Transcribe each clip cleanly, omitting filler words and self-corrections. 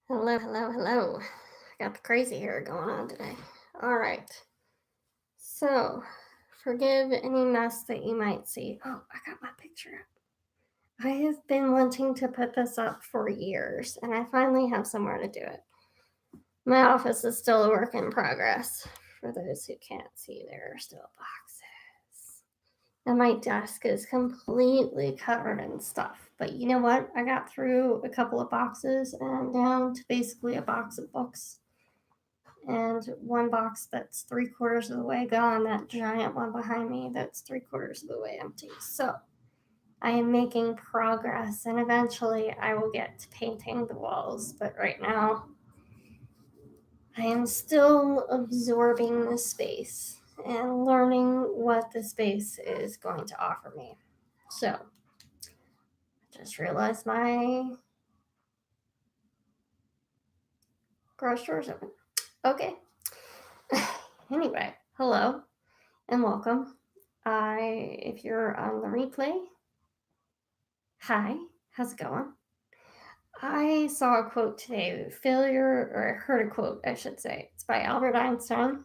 Hello, hello, hello. Got the crazy hair going on today. All right. So, forgive any mess that you might see. Oh, I got my picture up. I have been wanting to put this up for years, and I finally have somewhere to do it. My office is still a work in progress. For those who can't see, there are still boxes. And my desk is completely covered in stuff. But you know what? I got through a couple of boxes and I'm down to basically a box of books and one box that's 3/4 of the way gone, that giant one behind me that's 3/4 of the way empty. So I am making progress, and eventually I will get to painting the walls. But right now, I am still absorbing the space and learning what the space is going to offer me. So I just realized my garage door's open. Okay. Anyway, hello and welcome. If you're on the replay, hi, how's it going? I saw a quote today, failure, or I heard a quote, I should say. It's by Albert Einstein.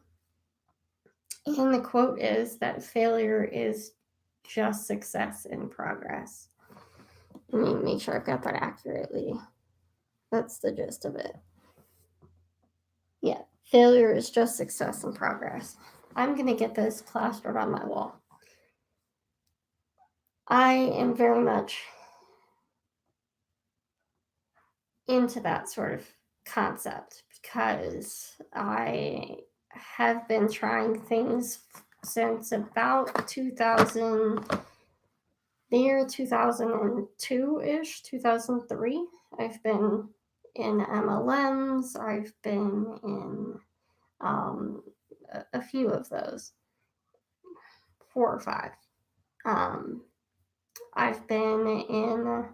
And the quote is that failure is just success in progress. Let me make sure I've got that accurately. That's the gist of it. Yeah, failure is just success in progress. I'm going to get this plastered on my wall. I am very much into that sort of concept because I have been trying things since about 2000, the year 2002-ish, 2003. I've been in MLMs, I've been in a few of those, 4 or 5. Um, I've been in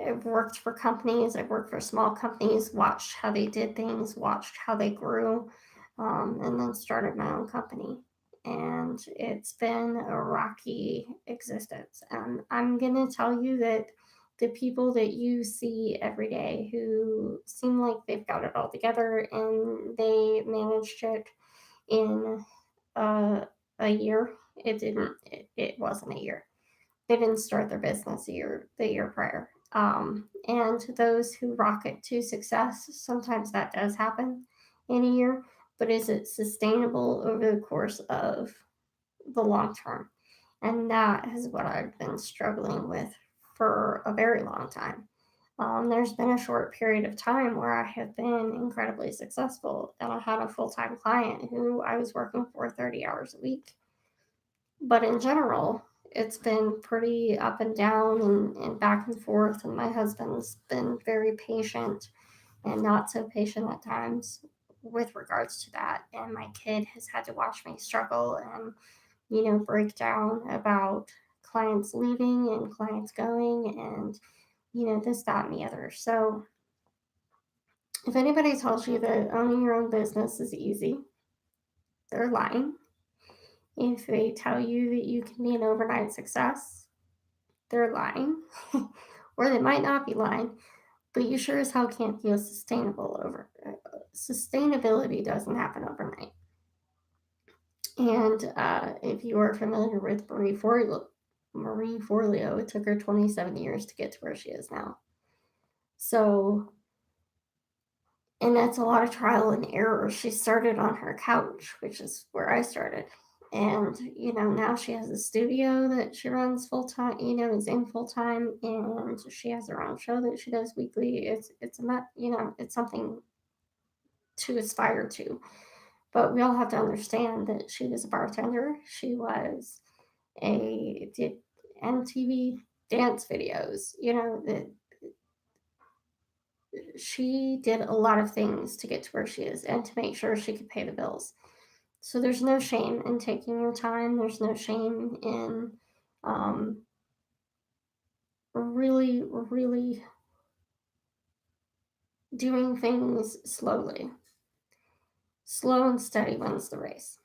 I've worked for companies, I've worked for small companies, watched how they did things, watched how they grew, and then started my own company. And it's been a rocky existence. And I'm going to tell you that the people that you see every day who seem like they've got it all together and they managed it in a year, it wasn't a year. They didn't start their business the year prior. And those who rocket to success, sometimes that does happen in a year, but is it sustainable over the course of the long term? And that is what I've been struggling with for a very long time. There's been a short period of time where I have been incredibly successful, and I had a full time client who I was working for 30 hours a week. But in general, it's been pretty up and down and back and forth. And my husband's been very patient and not so patient at times with regards to that. And my kid has had to watch me struggle and, break down about clients leaving and clients going and, this, that, and the other. So if anybody tells you that owning your own business is easy, they're lying. If they tell you that you can be an overnight success, they're lying. Or they might not be lying, but you sure as hell can't feel sustainability doesn't happen overnight. And if you are familiar with Marie Forleo, it took her 27 years to get to where she is now. So, and that's a lot of trial and error. She started on her couch, which is where I started. And, now she has a studio that she runs full time, is in full time, and she has her own show that she does weekly. It's something to aspire to. But we all have to understand that she was a bartender. She did MTV dance videos, that she did a lot of things to get to where she is and to make sure she could pay the bills. So there's no shame in taking your time. There's no shame in really, really doing things slowly. Slow and steady wins the race.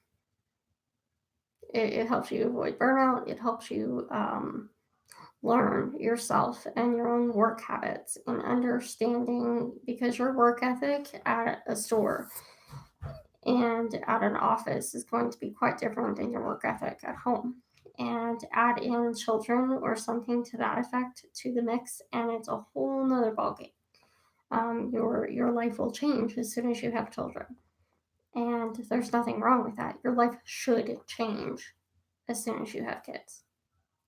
It helps you avoid burnout. It helps you learn yourself and your own work habits and understanding, because your work ethic at a store and at an office is going to be quite different than your work ethic at home. And add in children or something to that effect to the mix, and it's a whole nother ballgame. Your life will change as soon as you have children, and there's nothing wrong with that. Your life should change as soon as you have kids.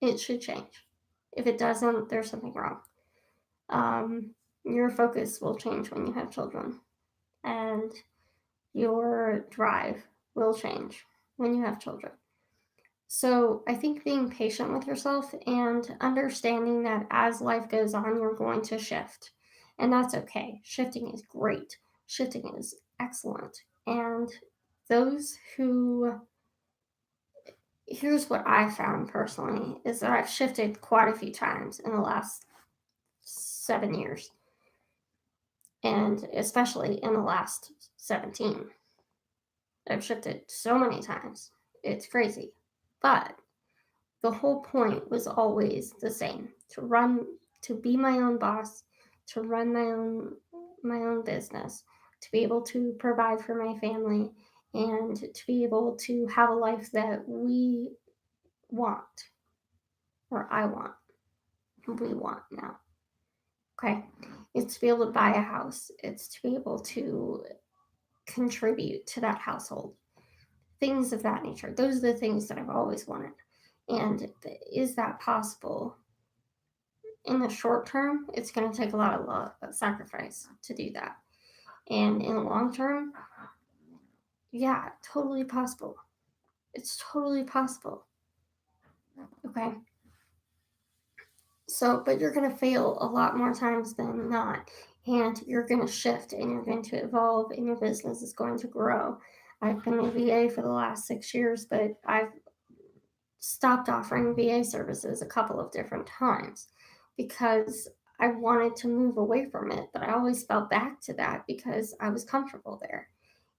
It should change. If it doesn't, there's something wrong. Your focus will change when you have children, and your drive will change when you have children. So I think being patient with yourself and understanding that as life goes on, you're going to shift. And that's okay. Shifting is great. Shifting is excellent. And those who, here's what I found personally, is that I've shifted quite a few times in the last 7 years. And especially in the last 17. I've shifted so many times. It's crazy. But the whole point was always the same: to be my own boss, to run my own business, to be able to provide for my family, and to be able to have a life that we want, or I want, we want now. Okay? It's to be able to buy a house, it's to be able to contribute to that household, things of that nature. Those are the things that I've always wanted. And is that possible? In the short term, it's going to take a lot of sacrifice to do that. And in the long term, yeah, totally possible. It's totally possible. Okay. So, but you're going to fail a lot more times than not. And you're going to shift and you're going to evolve and your business is going to grow. I've been a VA for the last 6 years, but I've stopped offering VA services a couple of different times because I wanted to move away from it, but I always fell back to that because I was comfortable there.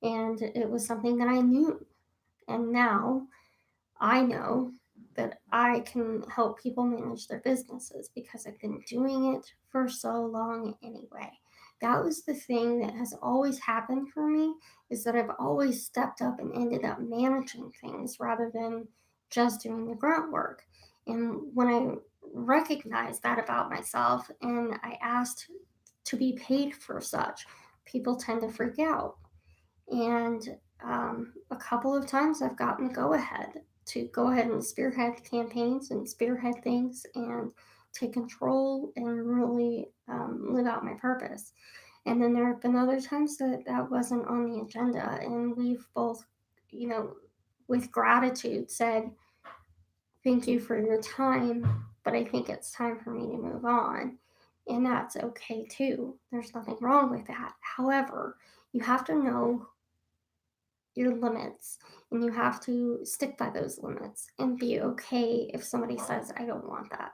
And it was something that I knew. And now I know that I can help people manage their businesses because I've been doing it for so long anyway. That was the thing that has always happened for me, is that I've always stepped up and ended up managing things rather than just doing the grunt work. And when I recognized that about myself and I asked to be paid for such, people tend to freak out. And a couple of times I've gotten the go ahead to go ahead and spearhead campaigns and spearhead things and take control and really live out my purpose. And then there have been other times that that wasn't on the agenda, and we've both, with gratitude said, thank you for your time, but I think it's time for me to move on. And that's okay too. There's nothing wrong with that. However, you have to know your limits and you have to stick by those limits and be okay if somebody says, I don't want that.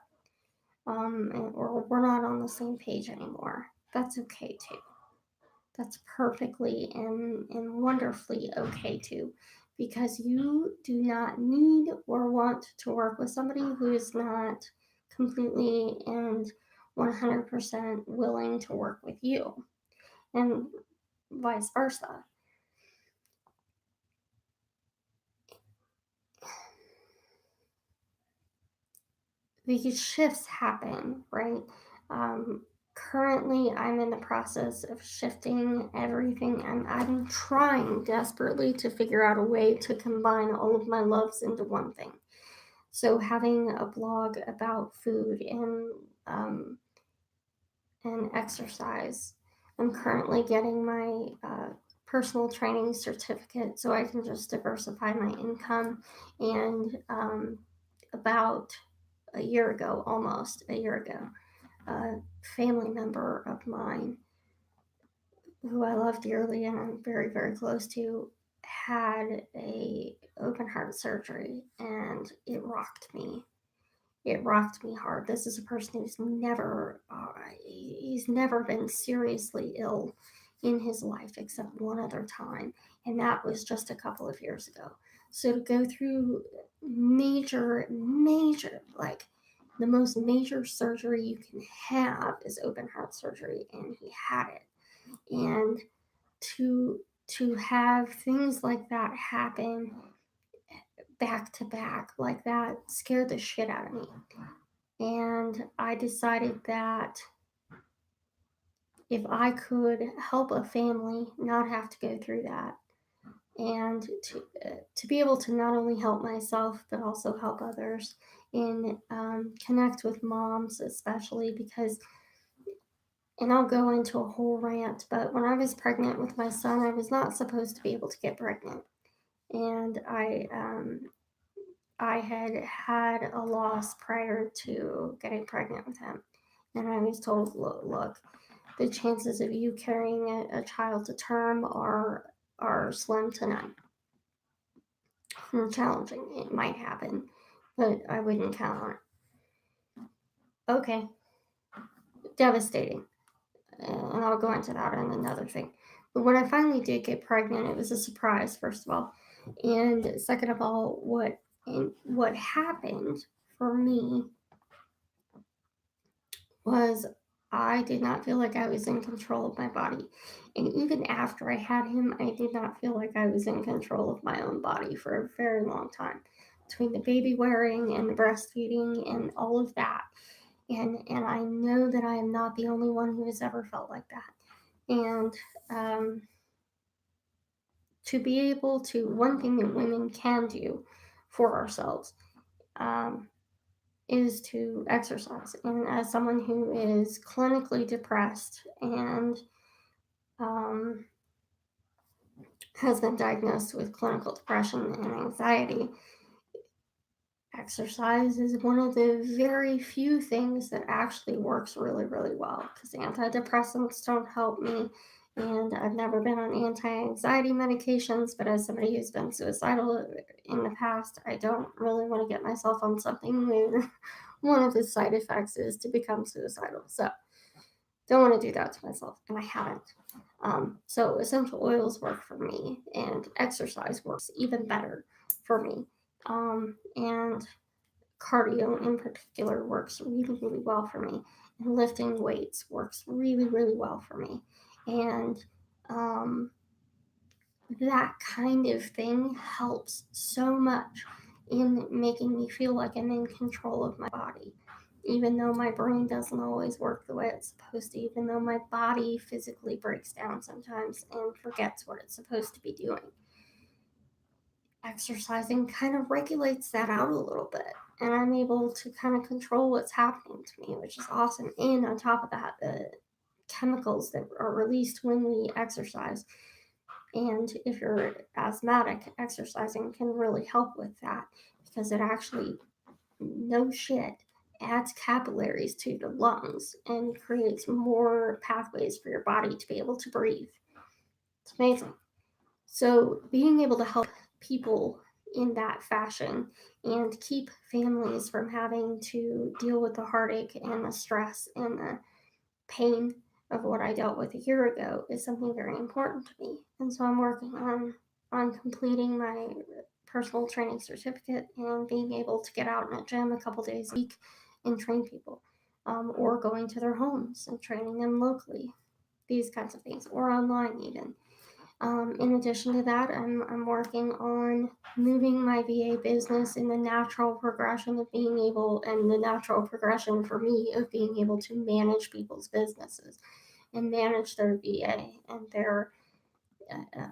Or we're not on the same page anymore. That's okay too. That's perfectly and wonderfully okay too, because you do not need or want to work with somebody who is not completely and 100% willing to work with you, and vice versa. These shifts happen, right? Currently, I'm in the process of shifting everything. I'm trying desperately to figure out a way to combine all of my loves into one thing. So, having a blog about food and exercise. I'm currently getting my personal training certificate so I can just diversify my income. And about almost a year ago, a family member of mine who I love dearly and I'm very, very close to had a open heart surgery, and it rocked me. It rocked me hard. This is a person he's never been seriously ill in his life except one other time, and that was just a couple of years ago. So to go through major, like the most major surgery you can have is open heart surgery, and he had it. And to have things like that happen back to back like that scared the shit out of me. And I decided that if I could help a family not have to go through that, and to be able to not only help myself but also help others, and connect with moms especially, because, and I'll go into a whole rant, but when I was pregnant with my son, I was not supposed to be able to get pregnant, and I had a loss prior to getting pregnant with him, and I was told, look, the chances of you carrying a child to term are slim to none. Challenging. It might happen, but I wouldn't count on it. Okay, devastating. And I'll go into that in another thing. But when I finally did get pregnant, it was a surprise, first of all. And second of all, what happened for me was I did not feel like I was in control of my body. And even after I had him, I did not feel like I was in control of my own body for a very long time. Between the baby wearing and the breastfeeding and all of that. And I know that I am not the only one who has ever felt like that. And um, to be able to, one thing that women can do for ourselves, um, is to exercise. And as someone who is clinically depressed and um, has been diagnosed with clinical depression and anxiety, exercise is one of the very few things that actually works really, really well, because antidepressants don't help me. And I've never been on anti-anxiety medications, but as somebody who's been suicidal in the past, I don't really want to get myself on something where one of the side effects is to become suicidal. So don't want to do that to myself, and I haven't. So essential oils work for me, and exercise works even better for me. And cardio in particular works really, really well for me. And lifting weights works really, really well for me. And um, that kind of thing helps so much in making me feel like I'm in control of my body. Even though my brain doesn't always work the way it's supposed to, even though my body physically breaks down sometimes and forgets what it's supposed to be doing, exercising kind of regulates that out a little bit. And I'm able to kind of control what's happening to me, which is awesome. And on top of that, the chemicals that are released when we exercise. And if you're asthmatic, exercising can really help with that, because it actually, no shit, adds capillaries to the lungs and creates more pathways for your body to be able to breathe. It's amazing. So being able to help people in that fashion and keep families from having to deal with the heartache and the stress and the pain of what I dealt with a year ago is something very important to me. And so I'm working on completing my personal training certificate and being able to get out in a gym a couple days a week and train people, or going to their homes and training them locally, these kinds of things, or online even. In addition to that, I'm working on moving my VA business in the natural progression of being able, and the natural progression for me of being able to manage people's businesses and manage their VA and their uh,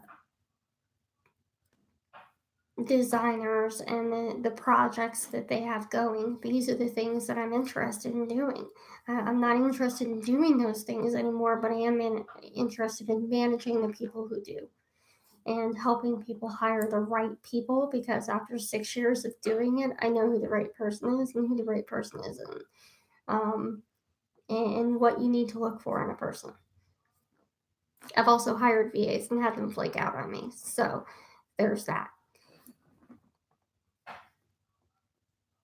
designers and the projects that they have going. These are the things that I'm interested in doing. I'm not interested in doing those things anymore, but I am interested in managing the people who do, and helping people hire the right people, because after 6 years of doing it, I know who the right person is and who the right person isn't, um, and what you need to look for in a person. I've also hired VAs and had them flake out on me, so there's that.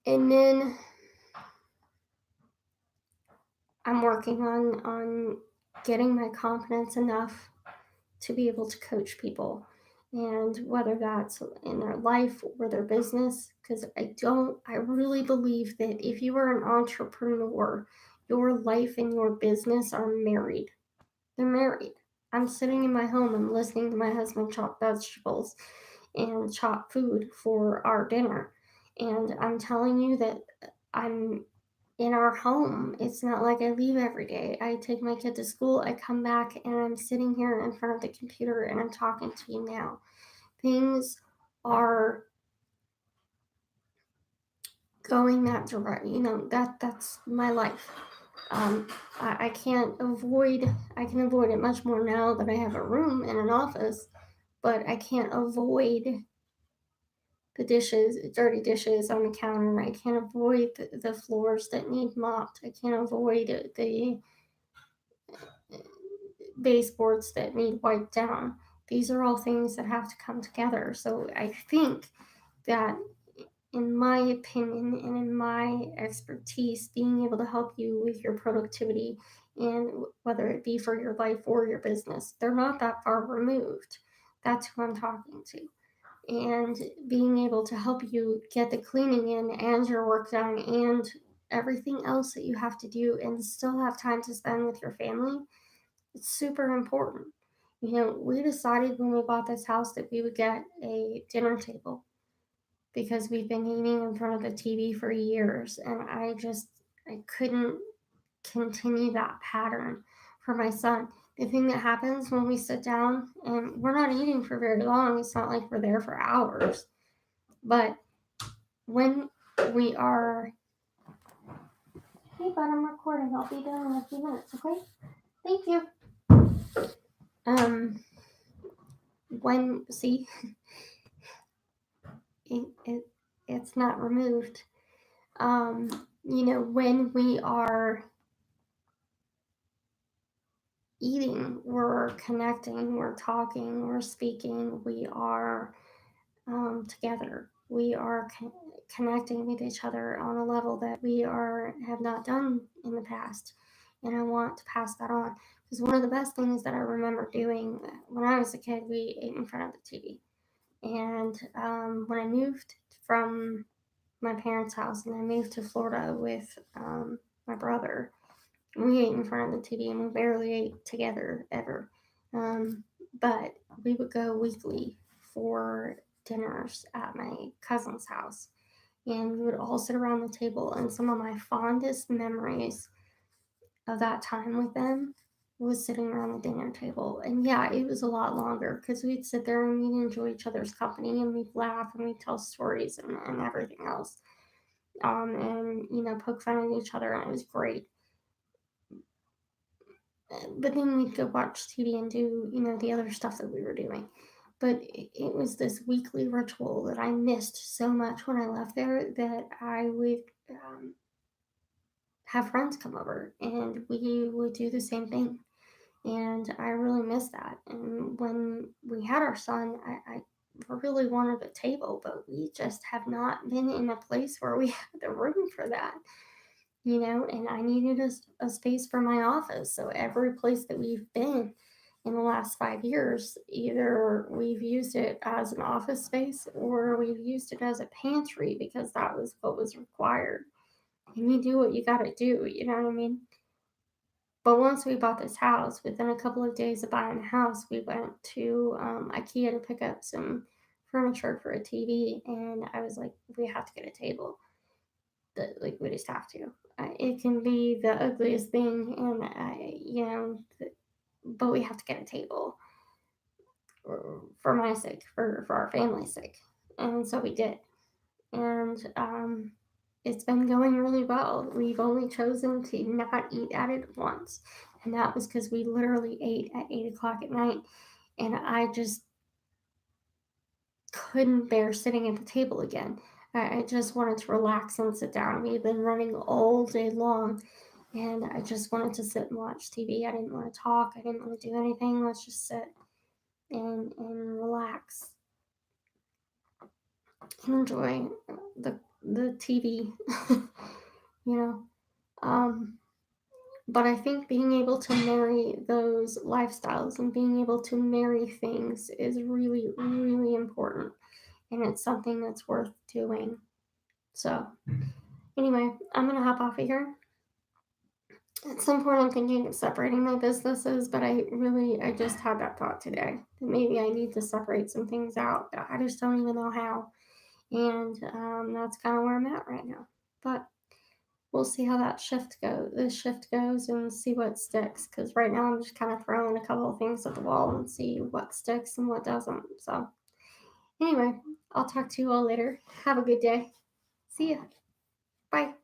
And then I'm working on getting my confidence enough to be able to coach people, and whether that's in their life or their business, because I really believe that if you are an entrepreneur, your life and your business are married. They're married. I'm sitting in my home and listening to my husband chop vegetables and chop food for our dinner. And I'm telling you that I'm in our home. It's not like I leave every day. I take my kid to school, I come back, and I'm sitting here in front of the computer and I'm talking to you now. Things are going that direction. That's my life. I can't avoid. I can avoid it much more now that I have a room and an office, but I can't avoid the dishes, dirty dishes on the counter. I can't avoid the floors that need mopped. I can't avoid the baseboards that need wiped down. These are all things that have to come together. So I think that, in my opinion and in my expertise, being able to help you with your productivity, and whether it be for your life or your business, they're not that far removed. That's who I'm talking to. And being able to help you get the cleaning in and your work done and everything else that you have to do and still have time to spend with your family, it's super important. We decided when we bought this house that we would get a dinner table because we've been eating in front of the TV for years, and I couldn't continue that pattern for my son. The thing that happens when we sit down, and we're not eating for very long, it's not like we're there for hours, but when we are, hey bud, I'm recording, I'll be done in a few minutes, okay? Thank you. When see it's not removed. When we are eating, we're connecting, we're talking, we're speaking, we are together. We are connecting with each other on a level that we have not done in the past, and I want to pass that on. Because one of the best things that I remember doing when I was a kid, we ate in front of the TV. And when I moved from my parents' house and I moved to Florida with my brother, we ate in front of the TV and we barely ate together ever. But we would go weekly for dinners at my cousin's house, and we would all sit around the table. And some of my fondest memories of that time with them was sitting around the dinner table. And yeah, it was a lot longer because we'd sit there and we'd enjoy each other's company and we'd laugh and we'd tell stories and everything else. And poke fun at each other, and it was great. But then we'd go watch TV and do, the other stuff that we were doing. But it was this weekly ritual that I missed so much when I left there, that I would have friends come over and we would do the same thing. And I really miss that. And when we had our son, I really wanted a table, but we just have not been in a place where we have the room for that. And I needed a space for my office. So every place that we've been in the last 5 years, either we've used it as an office space or we've used it as a pantry because that was what was required. And you do what you got to do, you know what I mean? But once we bought this house, within a couple of days of buying the house, we went to IKEA to pick up some furniture for a TV. And I was like, we have to get a table. We just have to. It can be the ugliest thing, and but we have to get a table for my sake, for our family's sake, and so we did. And it's been going really well. We've only chosen to not eat at it once, and that was because we literally ate at 8 o'clock at night, and I just couldn't bear sitting at the table again. I just wanted to relax and sit down. We had been running all day long, and I just wanted to sit and watch TV. I didn't want to talk. I didn't want to do anything. Let's just sit and relax and enjoy the TV, you know. But I think being able to marry those lifestyles and being able to marry things is really, really important, and it's something that's worth doing. So, anyway, I'm going to hop off of here. At some point, I'm thinking of separating my businesses, but I just had that thought today that maybe I need to separate some things out. But I just don't even know how. And that's kind of where I'm at right now. But we'll see how this shift goes, and see what sticks. Because right now, I'm just kind of throwing a couple of things at the wall and see what sticks and what doesn't. So, anyway, I'll talk to you all later. Have a good day. See ya. Bye.